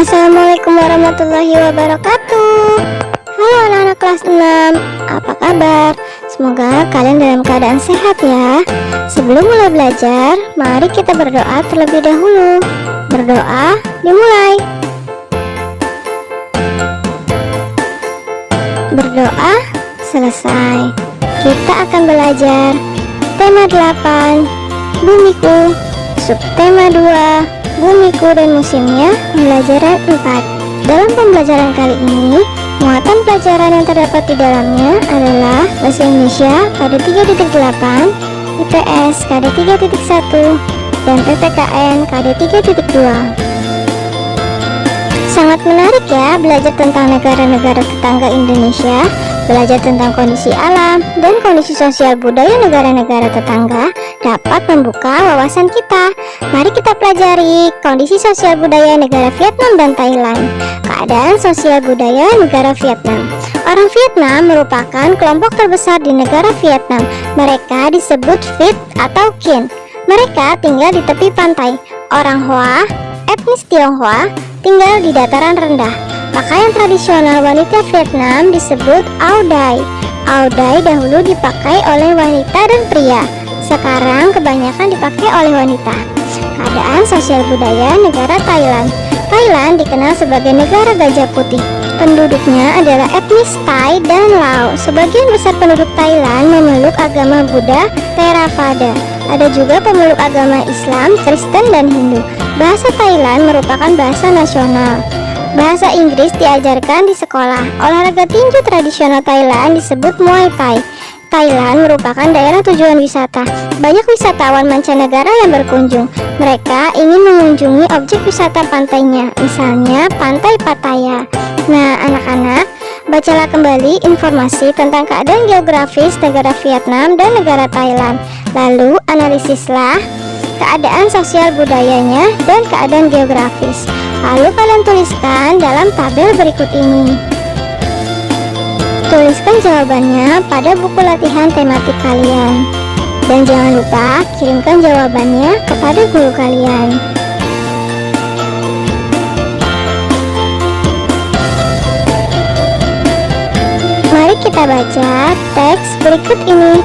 Assalamualaikum warahmatullahi wabarakatuh. Halo anak-anak kelas 6, apa kabar? Semoga kalian dalam keadaan sehat ya. Sebelum mulai belajar, mari kita berdoa terlebih dahulu. Berdoa dimulai. Berdoa selesai. Kita akan belajar tema 8, Bumiku, subtema 2, Bumiku dan musimnya, pembelajaran 4. Dalam pembelajaran kali ini, muatan pelajaran yang terdapat di dalamnya adalah Bahasa Indonesia pada 3.8, IPS KD 3.1, dan PPKN KD 3.2. Sangat menarik ya belajar tentang negara-negara tetangga Indonesia, belajar tentang kondisi alam dan kondisi sosial budaya negara-negara tetangga dapat membuka wawasan kita. Mari kita pelajari kondisi sosial budaya negara Vietnam dan Thailand. Keadaan sosial budaya negara Vietnam. Orang Vietnam merupakan kelompok terbesar di negara Vietnam. Mereka disebut Viet atau Kinh. Mereka tinggal di tepi pantai. Orang Hoa, etnis Tionghoa, tinggal di dataran rendah. Pakaian tradisional wanita Vietnam disebut Áo Dai. Áo Dai dahulu dipakai oleh wanita dan pria. Sekarang kebanyakan dipakai oleh wanita. Keadaan sosial budaya negara Thailand. Thailand dikenal sebagai negara gajah putih. Penduduknya adalah etnis Thai dan Lao. Sebagian besar penduduk Thailand memeluk agama Buddha Theravada. Ada juga pemeluk agama Islam, Kristen, dan Hindu. Bahasa Thailand merupakan bahasa nasional. Bahasa Inggris diajarkan di sekolah. Olahraga tinju tradisional Thailand disebut Muay Thai. Thailand merupakan daerah tujuan wisata. Banyak wisatawan mancanegara yang berkunjung. Mereka ingin mengunjungi objek wisata pantainya, misalnya Pantai Pattaya. Nah, anak-anak, bacalah kembali informasi tentang keadaan geografis negara Vietnam dan negara Thailand. Lalu analisislah keadaan sosial budayanya dan keadaan geografis. Lalu kalian tuliskan dalam tabel berikut ini. Tuliskan jawabannya pada buku latihan tematik kalian. Dan jangan lupa kirimkan jawabannya kepada guru kalian. Mari kita baca teks berikut ini.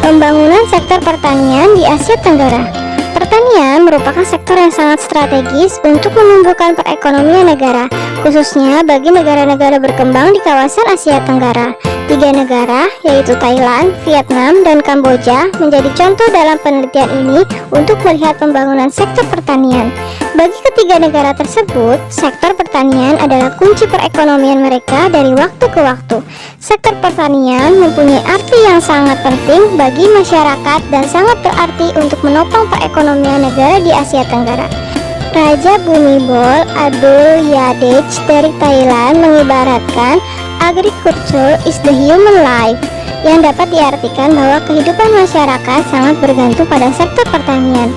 Pembangunan sektor pertanian di Asia Tenggara. Pertanian merupakan sektor yang sangat strategis untuk menumbuhkan perekonomian negara, khususnya bagi negara-negara berkembang di kawasan Asia Tenggara. 3 negara, yaitu Thailand, Vietnam, dan Kamboja, menjadi contoh dalam penelitian ini untuk melihat pembangunan sektor pertanian. Bagi ketiga negara tersebut, sektor pertanian adalah kunci perekonomian mereka dari waktu ke waktu. Sektor pertanian mempunyai arti yang sangat penting bagi masyarakat dan sangat berarti untuk menopang perekonomian negara di Asia Tenggara. Raja Bhumibol Adulyadej dari Thailand mengibaratkan agriculture is the human life, yang dapat diartikan bahwa kehidupan masyarakat sangat bergantung pada sektor pertanian.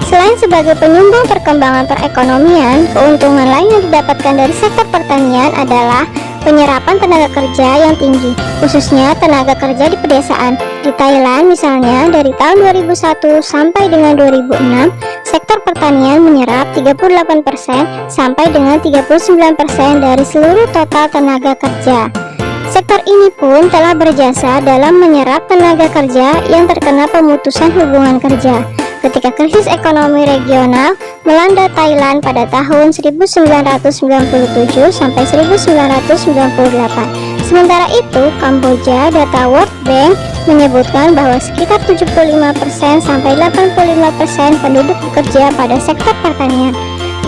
Selain sebagai penyumbang perkembangan perekonomian, keuntungan lain yang didapatkan dari sektor pertanian adalah penyerapan tenaga kerja yang tinggi, khususnya tenaga kerja di pedesaan. Di Thailand misalnya, dari tahun 2001 sampai dengan 2006, sektor pertanian menyerap 38% sampai dengan 39% dari seluruh total tenaga kerja. Sektor ini pun telah berjasa dalam menyerap tenaga kerja yang terkena pemutusan hubungan kerja ketika krisis ekonomi regional melanda Thailand pada tahun 1997 sampai 1998. Sementara itu, Kamboja, data World Bank menyebutkan bahwa sekitar 75% sampai 85% penduduk bekerja pada sektor pertanian.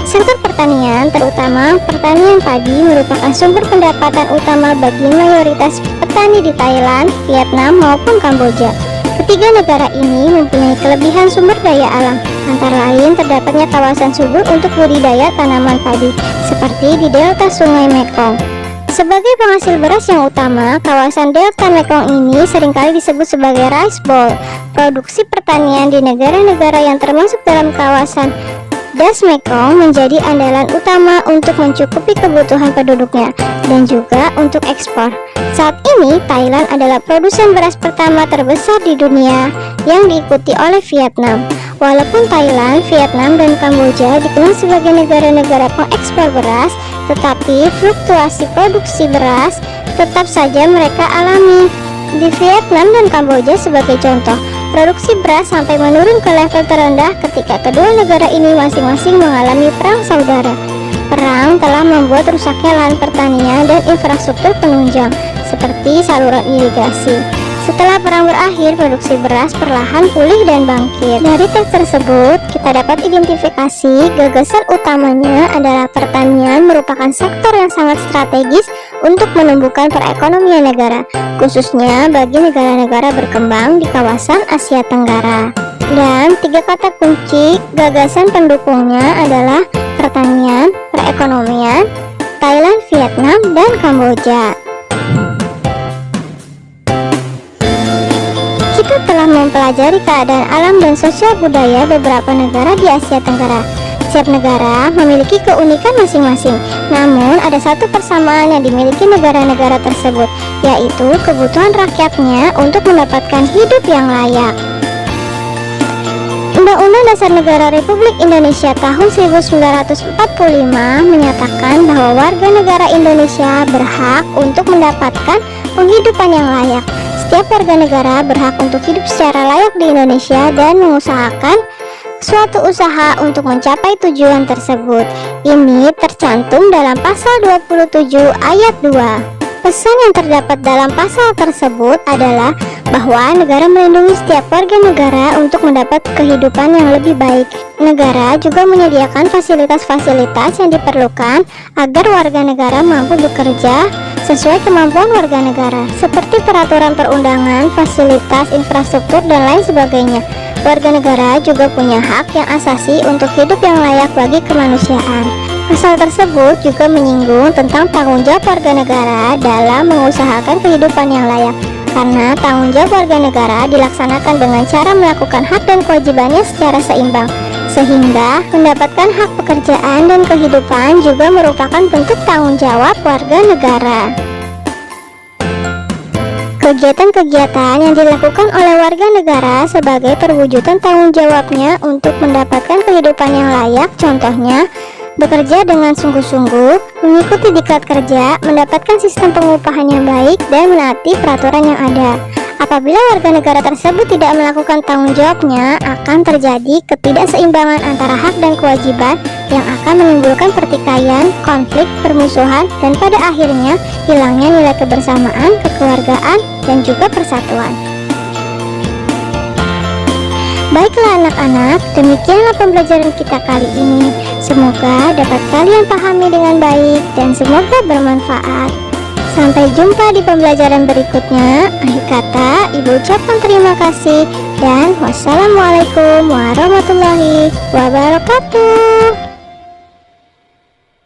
Sektor pertanian, terutama pertanian padi, merupakan sumber pendapatan utama bagi mayoritas petani di Thailand, Vietnam, maupun Kamboja. Ketiga negara ini mempunyai kelebihan sumber daya alam, antara lain terdapatnya kawasan subur untuk budidaya tanaman padi, seperti di delta Sungai Mekong. Sebagai penghasil beras yang utama, kawasan delta Mekong ini seringkali disebut sebagai rice bowl. Produksi pertanian di negara-negara yang termasuk dalam kawasan Das Mekong menjadi andalan utama untuk mencukupi kebutuhan penduduknya dan juga untuk ekspor. Saat ini, Thailand adalah produsen beras pertama terbesar di dunia yang diikuti oleh Vietnam. Walaupun Thailand, Vietnam, dan Kamboja dikenal sebagai negara-negara pengekspor beras, tetapi fluktuasi produksi beras tetap saja mereka alami. Di Vietnam dan Kamboja sebagai contoh, produksi beras sampai menurun ke level terendah ketika kedua negara ini masing-masing mengalami perang saudara. Perang telah membuat rusaknya lahan pertanian dan infrastruktur penunjang, seperti saluran irigasi. Setelah perang berakhir, produksi beras perlahan pulih dan bangkit. Dari teks tersebut, kita dapat identifikasi gagasan utamanya adalah pertanian merupakan sektor yang sangat strategis untuk menumbuhkan perekonomian negara, khususnya bagi negara-negara berkembang di kawasan Asia Tenggara. Dan 3 kata kunci gagasan pendukungnya adalah pertanian, perekonomian, Thailand, Vietnam, dan Kamboja. Kita telah mempelajari keadaan alam dan sosial budaya beberapa negara di Asia Tenggara. Setiap negara memiliki keunikan masing-masing, namun ada satu persamaan yang dimiliki negara-negara tersebut, yaitu kebutuhan rakyatnya untuk mendapatkan hidup yang layak. Undang-Undang Dasar Negara Republik Indonesia tahun 1945 menyatakan bahwa warga negara Indonesia berhak untuk mendapatkan penghidupan yang layak. Setiap warga negara berhak untuk hidup secara layak di Indonesia dan mengusahakan suatu usaha untuk mencapai tujuan tersebut. Ini tercantum dalam pasal 27 ayat 2. Pesan yang terdapat dalam pasal tersebut adalah bahwa negara melindungi setiap warga negara untuk mendapat kehidupan yang lebih baik. Negara juga menyediakan fasilitas-fasilitas yang diperlukan agar warga negara mampu bekerja sesuai kemampuan warga negara, seperti peraturan perundangan, fasilitas, infrastruktur, dan lain sebagainya. Warga negara juga punya hak yang asasi untuk hidup yang layak bagi kemanusiaan. Pasal tersebut juga menyinggung tentang tanggung jawab warga negara dalam mengusahakan kehidupan yang layak, karena tanggung jawab warga negara dilaksanakan dengan cara melakukan hak dan kewajibannya secara seimbang, sehingga mendapatkan hak pekerjaan dan kehidupan juga merupakan bentuk tanggung jawab warga negara. Kegiatan-kegiatan yang dilakukan oleh warga negara sebagai perwujudan tanggung jawabnya untuk mendapatkan kehidupan yang layak, contohnya bekerja dengan sungguh-sungguh, mengikuti diklat kerja, mendapatkan sistem pengupahan yang baik, dan menaati peraturan yang ada. Apabila warga negara tersebut tidak melakukan tanggung jawabnya, akan terjadi ketidakseimbangan antara hak dan kewajiban yang akan menimbulkan pertikaian, konflik, permusuhan, dan pada akhirnya hilangnya nilai kebersamaan, kekeluargaan, dan juga persatuan. Baiklah anak-anak, demikianlah pembelajaran kita kali ini. Semoga dapat kalian pahami dengan baik dan semoga bermanfaat. Sampai jumpa di pembelajaran berikutnya. Akhir kata, Ibu ucapkan terima kasih dan wassalamualaikum warahmatullahi wabarakatuh.